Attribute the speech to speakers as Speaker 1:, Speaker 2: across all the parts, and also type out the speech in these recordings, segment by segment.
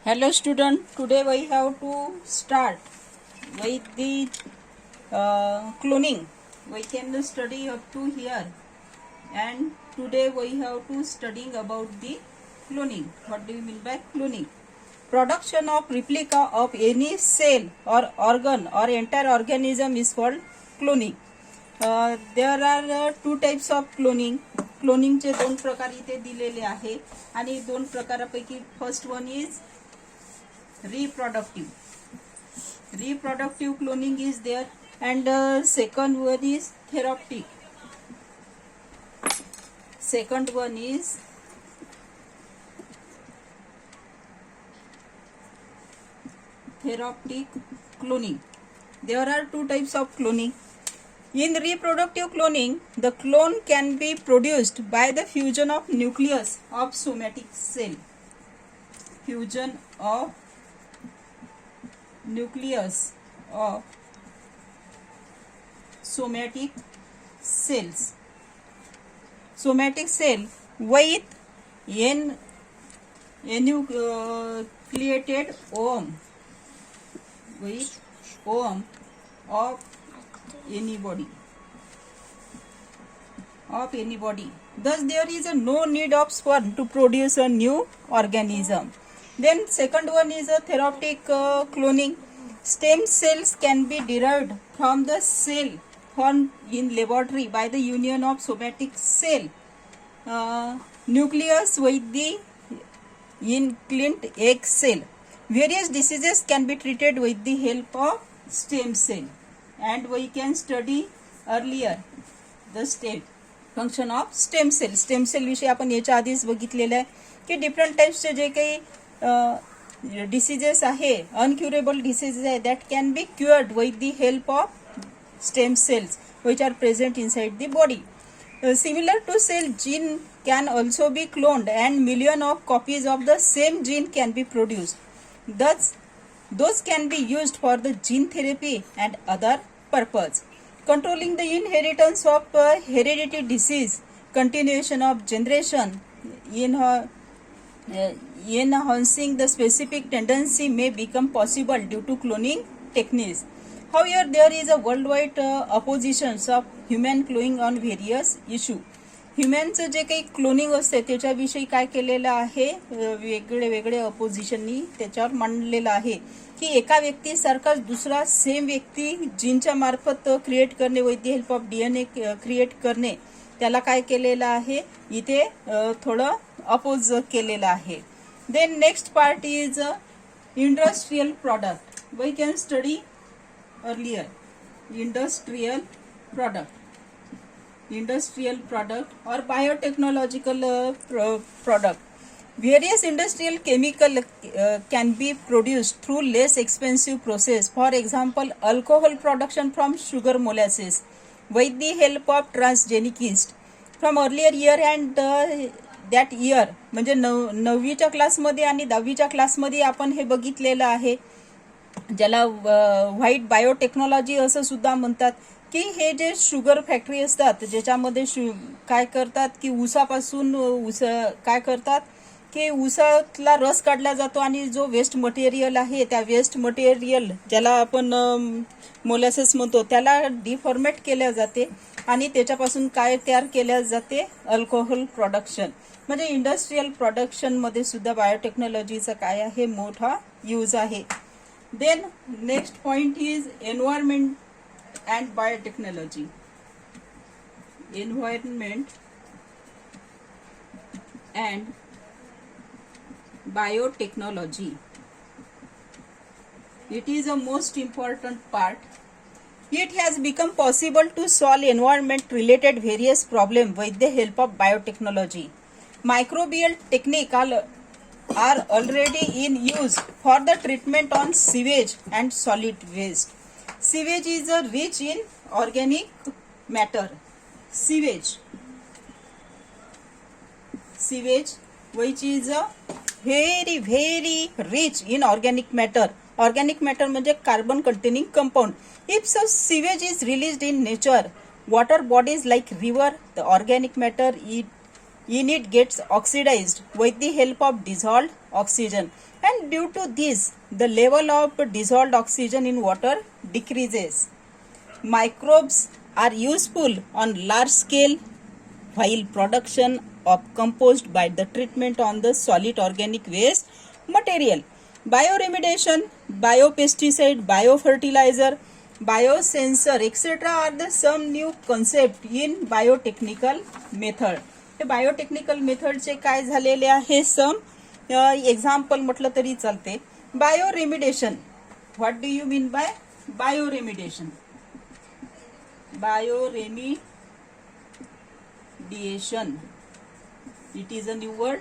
Speaker 1: Hello student, today we have to start with the cloning. We can study up to here, and today we have to studying about the cloning. What do you mean by cloning? Production of replica of any cell or organ or entire organism is called cloning. There are two types of cloning. क्लोनिंगचे दोन प्रकार इथे दिलेले आहे आणि दोन प्रकारापैकी first one is reproductive cloning is there, and second one is therapeutic cloning. There are two types of cloning. In reproductive cloning, the clone can be produced by the fusion of nucleus of somatic cell. Fusion of nucleus of somatic cells. Somatic cell with enucleated ovum of any body. Thus there is no need of sperm to produce a new organism. Then second one is a therapeutic cloning. Stem cells can be derived from the cell formed in laboratory by the union of somatic cell nucleus with the enclint egg cell. Various diseases can be treated with the help of stem cell, and we can study earlier the function of stem cell. Stem cell विषयी आपण याच्या आधीच बघितलेलं आहे की different टाइप्सचे जे काही diseases आहे, अनक्युरेबल डिसीजेस आहे, that can be cured with the help of stem cells which are present inside the body. Similar to cell, gene can also be cloned and million of copies of the same gene can be produced. Thus, those can be used for the gene therapy and other purpose. Controlling the inheritance of hereditary disease, continuation of generation, enhancing the specific tendency may become possible due to cloning techniques. However, there is a worldwide opposition of human cloning on various issues. ह्युमनचं जे काही cloning असते त्याच्याविषयी काय केलेलं आहे, वेगळे अपोजिशननी त्याच्यावर मांडलेलं आहे की एका व्यक्तीसारखाच दुसरा सेम व्यक्ती जीनच्या मार्फत क्रिएट करणे, with the help of DNA create करणे, त्याला काय केलेलं आहे इथे थोडं अपोज केलेलं आहे. Then next part is industrial product. We can study earlier industrial product or biotechnological product. Various industrial chemical can be produced through less expensive process. For example, alcohol production from sugar molasses with the help of transgenic yeast. From earlier year and that year, म्हणजे 9वीच्या क्लासमध्ये आणि 10वीच्या क्लासमध्ये आपण हे बघितलेलं आहे, ज्याला white biotechnology असं सुद्धा म्हणतात, की हे जे शुगर फॅक्टरी असतात ज्याच्यामध्ये काय करतात की ऊसापासून काय करतात की ऊसातला रस काढला जातो आणि जो वेस्ट मटेरियल आहे त्या वेस्ट मटेरियल ज्याला आपण मोलॅसेस म्हणतो त्याला डिफॉर्मेट केल्या जाते आणि त्याच्यापासून काय तयार केल्या जाते, अल्कोहोल प्रोडक्शन. म्हणजे इंडस्ट्रियल प्रोडक्शनमध्ये सुद्धा बायोटेक्नॉलॉजीचा काय आहे, मोठा यूज आहे. Then next point is environment and biotechnology. Environment and biotechnology. It is a most important part. It has become possible to solve environment related various problems with the help of biotechnology. Microbial technique are already in use for the treatment on sewage and solid waste. Sewage is rich in organic matter. Sewage which is very rich in organic matter. Organic matter म्हणजे carbon containing compound. If such sewage is released in nature, water bodies like river, the organic matter in it gets oxidized with the help of dissolved oxygen, and due to this the level of dissolved oxygen in water decreases. Microbes are useful on large scale while production of compost by the treatment on the solid organic waste material. Bioremediation, biopesticide, biofertilizer, biosensor etc. are the some new concept in biotechnical method. हे biotechnical मेथडचे काय झालेले आहे some example म्हटलं तरी चालते. Bioremediation, what do you mean by bioremediation? Bioremediation, it is a new word,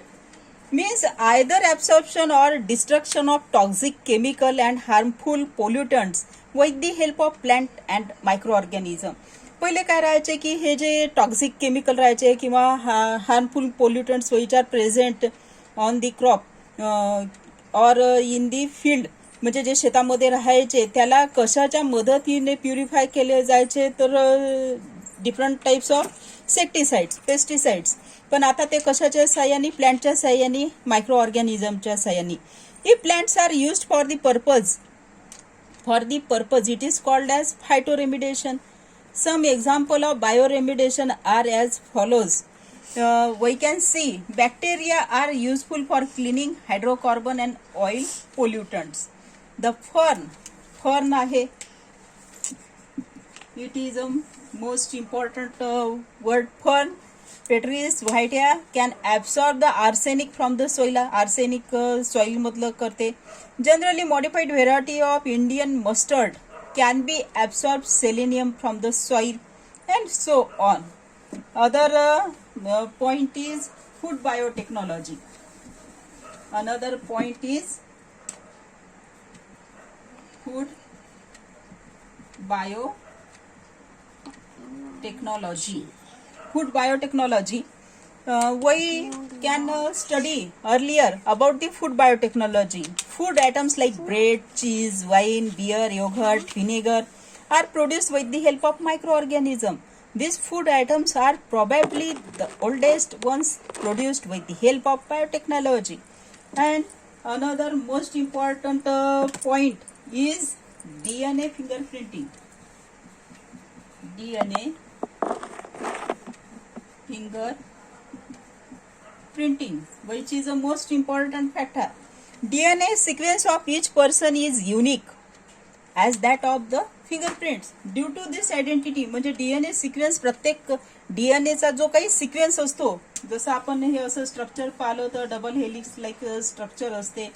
Speaker 1: means either absorption or destruction of toxic chemical and harmful pollutants with the help of plant and microorganism. पहिले काय राहायचे की हे जे toxic chemical राहायचे किंवा harmful pollutants which are present on the crop or in the field, म्हणजे जे शेतामध्ये राहायचे त्याला कशाच्या मदतीने प्युरिफाय केले जायचे तर डिफरंट टाइप्स ऑफ सेक्टिसाइड्स, पेस्टिसाइड्स. पण आता ते कशाच्या साह्याने? प्लांटच्या साह्याने, मायक्रो ऑर्गॅनिझमच्या साह्याने. If plants are used for the purpose it is called as phytoremediation. Some example of bioremediation are as follows. We can see bacteria are useful for cleaning hydrocarbon and oil pollutants. The fern आहे, it is a most important word. Fern, Petris whitea, can absorb the arsenic from the soil. Arsenic soil मधलं करते. Generally modified variety of Indian mustard can be absorbed selenium from the soil, and so on. Other point is food biotechnology. Another point is food biotechnology. Food biotechnology. We can study earlier about the food biotechnology. Food items like bread, cheese, wine, beer, yogurt, vinegar are produced with the help of microorganisms. These food items are probably the oldest ones produced with the help of biotechnology. And another most important point is DNA fingerprinting. DNA fingerprinting, which is the most important factor. DNA sequence of each person is unique as that of the fingerprints. Due to this identity, म्हणजे DNA sequence, प्रत्येक डीएनएचा जो काही sequence असतो, जसं आपण हे असं structure पाहिलं तर डबल हेलिक्स लाईक स्ट्रक्चर असते,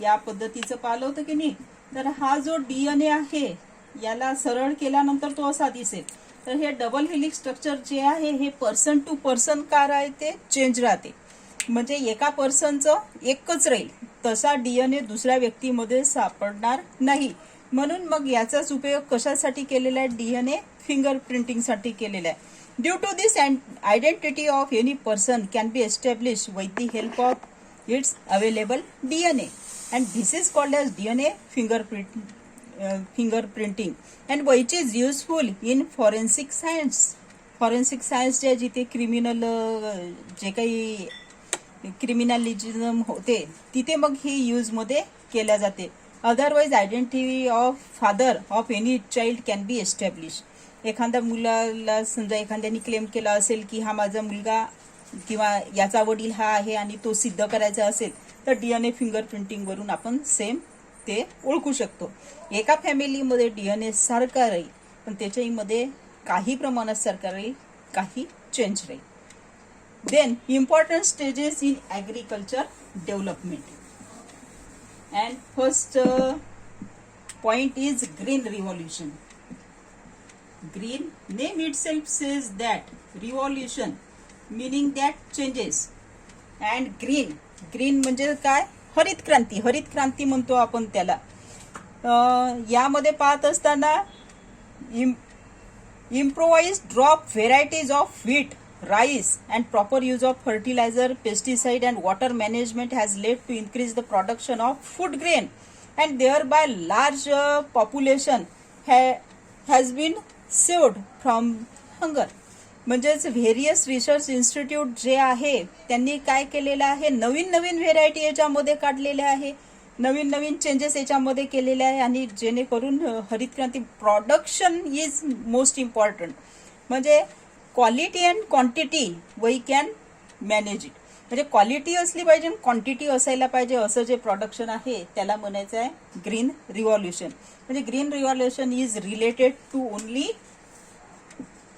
Speaker 1: या पद्धतीचं पाहिलं होतं की नाही. तर हा जो डीएनए आहे याला सरळ केल्यानंतर तो असा दिसेल. तर हे डबल हेलिक्स स्ट्रक्चर जे आहे हे पर्सन टू पर्सन का राहते? चेंज राहते. म्हणजे एका पर्सनचं एकच राहील, तसा डीएनए दुसऱ्या व्यक्तीमध्ये सापडणार नाही. म्हणून मग याचाच उपयोग कशासाठी केलेला आहे? डीएनए फिंगरप्रिंटिंगसाठी केलेला आहे. Due to this identity of any person can be establish with the help of its available DNA, and this is called as DNA fingerprinting, and which is useful in forensic science. Forensic science जे जिथे criminal जे काही क्रिमिनलिझम होते तिथे मग ही यूजमध्ये केल्या जाते. Otherwise identity of father of any child can be establish. एखाद्या मुलाला समजा एखाद्याने क्लेम केला असेल की हा माझा मुलगा किंवा याचा वडील हा आहे आणि तो सिद्ध करायचा असेल तर डीएनए फिंगरप्रिंटिंगवरून आपण सेम ते ओळखू शकतो. एका फॅमिलीमध्ये डीएनए सारखा राहील पण त्याच्यामध्ये काही प्रमाणात सारखा राहील, काही चेंज राहील. Then important stages in agriculture development, and first point is green revolution. Green name itself says that revolution meaning that changes, and green म्हणजे काय? हरित क्रांती. हरित क्रांती म्हणतो आपण त्याला. यामध्ये पाहत असताना improvised crop varieties of wheat, rice and proper use of fertilizer, pesticide and water management has led to increase the production of food grain, and thereby large population has been saved from hunger. म्हणजेच various research institute जे आहे त्यांनी काय केलेलं आहे, नवीन नवीन variety याच्यामध्ये काढलेल्या आहे, नवीन नवीन चेंजेस याच्यामध्ये केलेले आहे, आणि जेणेकरून हरित क्रांती प्रोडक्शन इज मोस्ट इम्पॉर्टंट. म्हणजे quality and quantity we can manage it. म्हणजे क्वालिटी असली पाहिजे, क्वांटिटी असायला पाहिजे, असं जे प्रोडक्शन आहे त्याला म्हणायचं आहे ग्रीन रिव्हॉल्युशन. म्हणजे green revolution is related to only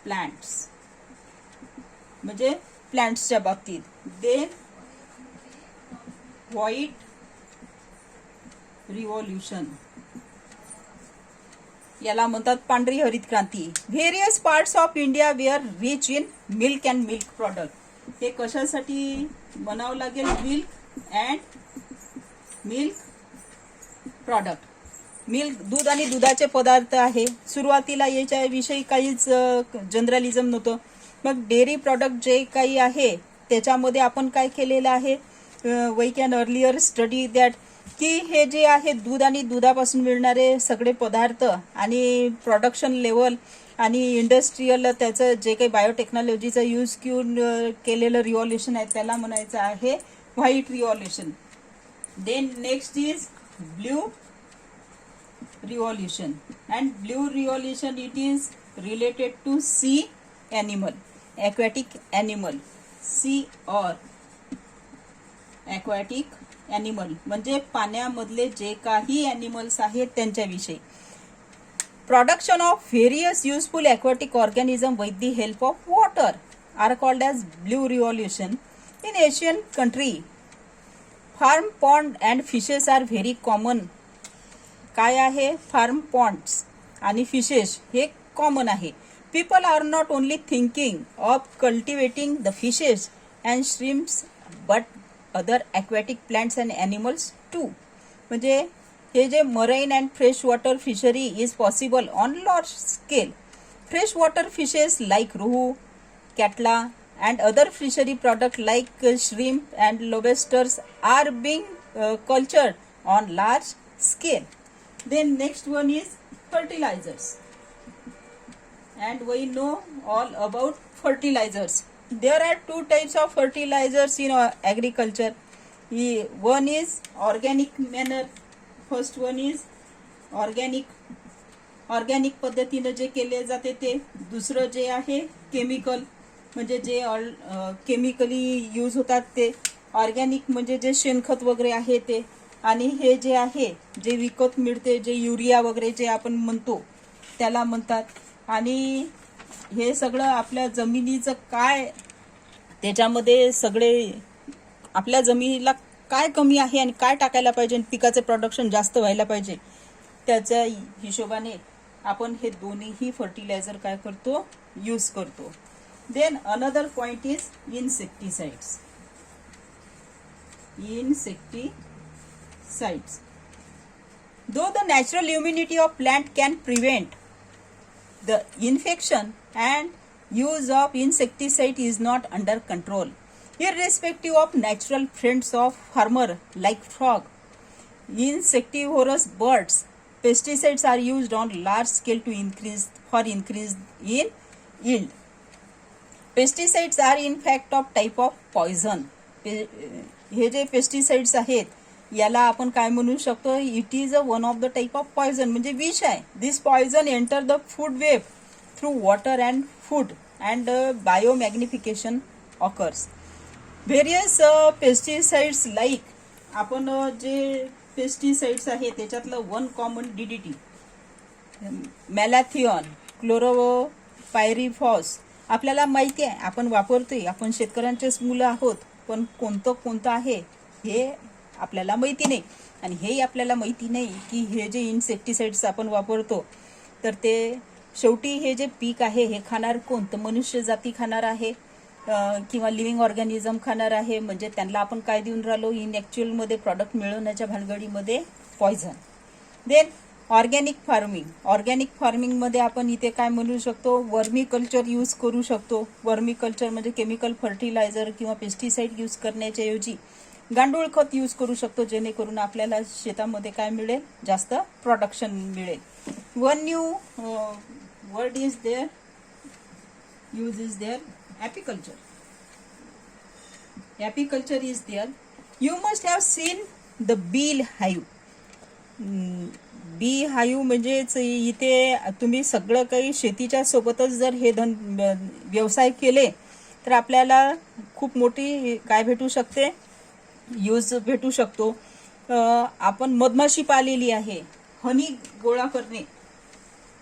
Speaker 1: plants, म्हणजे प्लांट्सच्या बाबतीत. देन व्हाईट रिव्हॉल्युशन, याला म्हणतात पांढरी हरित क्रांती. Various parts of India were rich in milk and milk product. हे कशासाठी म्हणावं लागेल, milk and milk product. Milk दूध आणि दुधाचे पदार्थ आहे. सुरुवातीला याच्याविषयी काहीच जनरलिझम नव्हतं. मग डेअरी प्रॉडक्ट जे काही आहे त्याच्यामध्ये आपण काय केलेलं आहे, we can earlier study that की हे जे आहे दूध आणि दुधापासून मिळणारे सगळे पदार्थ आणि प्रोडक्शन लेवल आणि इंडस्ट्रीयल त्याचं जे काही बायोटेक्नॉलॉजीचा यूज केलेलं रिव्हॉल्युशन आहे त्याला म्हणायचं आहे white revolution. Then next is blue revolution, and blue revolution it is related to sea animal, aquatic animal, sea or aquatic animal म्हणजे पाण्यामधले जे काही ॲनिमल्स आहेत त्यांच्याविषयी. Production of various useful aquatic organism with the help of water are called as blue revolution. In Asian country, farm pond and fishes are very common. काय आहे, farm ponds आणि fishes हे common आहे. People are not only thinking of cultivating the fishes and shrimps but other aquatic plants and animals too. म्हणजे हे जे marine and fresh water fishery is possible on large scale. Fresh water fishes like rohu, catla and other fishery product like shrimp and lobsters are being cultured on large scale. Then next one is fertilizers, and we know all about fertilizers. There are two types of fertilizers in agriculture. One is organic manner. First one is organic पद्धतीने जे केले जाते ते. दुसरं जे आहे chemical, म्हणजे जे केमिकली यूज होतात ते. ऑर्गॅनिक म्हणजे जे शेणखत वगैरे आहे ते, आणि हे जे आहे जे विकत मिळते जे युरिया वगैरे जे आपण म्हणतो त्याला म्हणतात. आणि हे सगळं आपल्या जमिनीचं काय, त्याच्यामध्ये सगळे आपल्या जमिनीला काय कमी आहे आणि काय टाकायला पाहिजे आणि पिकाचे प्रोडक्शन जास्त व्हायला पाहिजे त्याच्या हिशोबाने आपण हे दोन्हीही फर्टिलायझर काय करतो, यूज करतो. Then another point is insecticides. Sites. Though the natural immunity of plant can prevent the infection and use of insecticide is not under control. Irrespective of natural friends of farmer like frog, insectivorous birds, pesticides are used on large scale to increase in yield. Pesticides are in fact of type of poison. हे जे pesticides आहेत याला आपण काय म्हणू शकतो, it is one of the type of poison, म्हणजे विष आहे. This poison enter the food web through water and food and biomagnification occurs. Various pesticides like, आपण जे पेस्टिसाइड्स आहे त्याच्यातलं one common DDT, malathion, chlorpyrifos आपल्याला माहिती आहे, आपण वापरतोय, आपण शेतकऱ्यांचेच मुलं आहोत. पण कोणतं आहे हे आपल्याला माहिती नाही. आणि हेही आपल्याला माहिती नाही की हे जे इन्सेक्टिसाइड्स आपण वापरतो तर ते शेवटी हे जे पीक आहे हे खाणार कोण, तर मनुष्य जाती खाणार आहे किंवा लिव्हिंग ऑर्गॅनिझम खाणार आहे. म्हणजे त्यांना आपण काय देऊन राहिलो, इन ॲक्च्युअलमध्ये प्रॉडक्ट मिळवण्याच्या भानगडीमध्ये poison. Then organic farming. Organic फार्मिंगमध्ये आपण इथे काय म्हणू शकतो, वर्मी कल्चर यूज करू शकतो. वर्मी कल्चर म्हणजे केमिकल फर्टिलायझर किंवा पेस्टिसाइड यूज करण्याच्या ऐवजी गांडूळ खत यूज करू शकतो, जेणेकरून आपल्याला शेतामध्ये काय मिळेल, जास्त प्रोडक्शन मिळेल. One new word is there, use is there? Apiculture. Apiculture is there. You must have seen the bee hive. Bee hive म्हणजेच इथे तुम्ही सगळं काही शेतीच्या सोबतच जर हे व्यवसाय केले तर आपल्याला खूप मोठी काय भेटू शकते, यूज भेटू शकतो. आपण मधमाशी पाळलेली आहे. हनी गोळा करणे.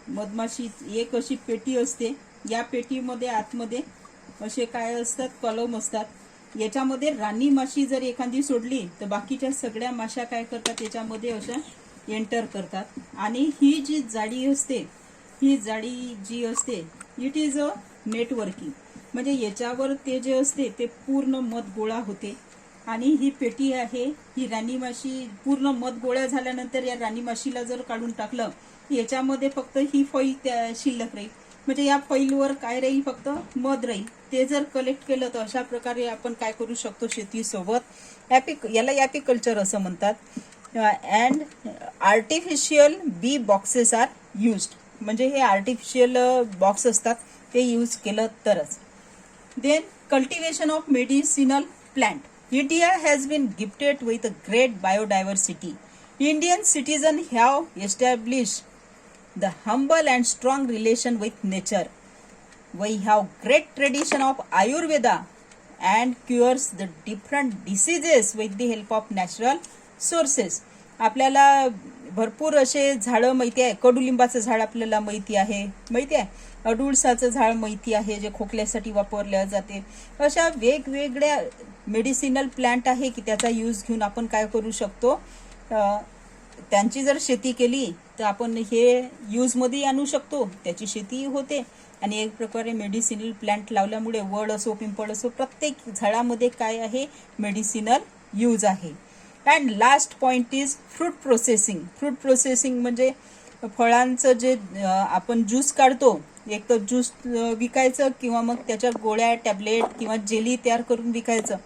Speaker 1: मधमाशी एक अशी पेटी असते. या पेटीमध्ये आतमध्ये असे काय असतात, कलम असतात. याच्यामध्ये राणी माशी जर एखादी सोडली तर बाकीच्या सगळ्या माशा काय करतात, याच्यामध्ये अशा एंटर करतात. आणि ही जी जाळी असते, ही जाळी जी असते इट इज अ नेटवर्किंग. म्हणजे याच्यावर ते जे असते ते पूर्ण मध गोळा होते. आणि ही पेटी आहे, ही राणी माशी पूर्ण मध गोळा झाल्यानंतर या राणी माशीला जर काढून टाकलं, याच्यामध्ये फक्त ही फैल शिल्लक राहील. म्हणजे या फैलवर काय राहील, फक्त मध राहील. ते जर कलेक्ट केलं तर अशा प्रकारे आपण काय करू शकतो शेतीसोबत. याला ॲपिकल्चर असं म्हणतात. And artificial bee boxes are used. म्हणजे हे आर्टिफिशियल बॉक्स असतात, ते यूज केलं तरच. Then cultivation of medicinal plant. India has been gifted with a great biodiversity. Indian citizens have established the humble and strong relation with nature. We have great tradition of Ayurveda and cures the different diseases with the help of natural sources. आपल्याला भरपूर असे झाडं माहिती आहे. कडुलिंबाचं झाड आपल्याला माहिती आहे. अडुळसाचं झाड माहिती आहे, जे खोकल्यासाठी वापरले जाते. अशा वेगवेगळ्या मेडिसिनल प्लांट आहे की त्याचा यूज घेऊन आपण काय करू शकतो, त्यांची जर शेती केली तर आपण हे यूजमध्ये आणू शकतो. त्याची शेती होते. आणि एक प्रकारे मेडिसिनल प्लांट लावल्यामुळे वड असो, पिंपळ असो, प्रत्येक झाडामध्ये काय आहे, मेडिसिनल यूज आहे. And last point is fruit processing. Fruit processing म्हणजे फळांचं जे आपण ज्यूस काढतो, एक तर ज्यूस विकायचं किंवा मग त्याच्या गोळ्या, टॅबलेट किंवा जेली तयार करून विकायचं.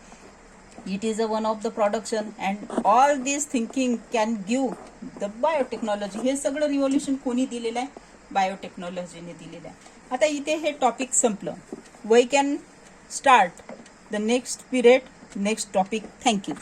Speaker 1: It is a one of the production. And all this thinking can give the biotechnology. हे सगळं रिव्होल्युशन कोणी दिलेलं आहे, बायोटेक्नॉलॉजीने दिलेलं आहे. आता इथे हे टॉपिक संपलं. We can start the next period, next topic. Thank you.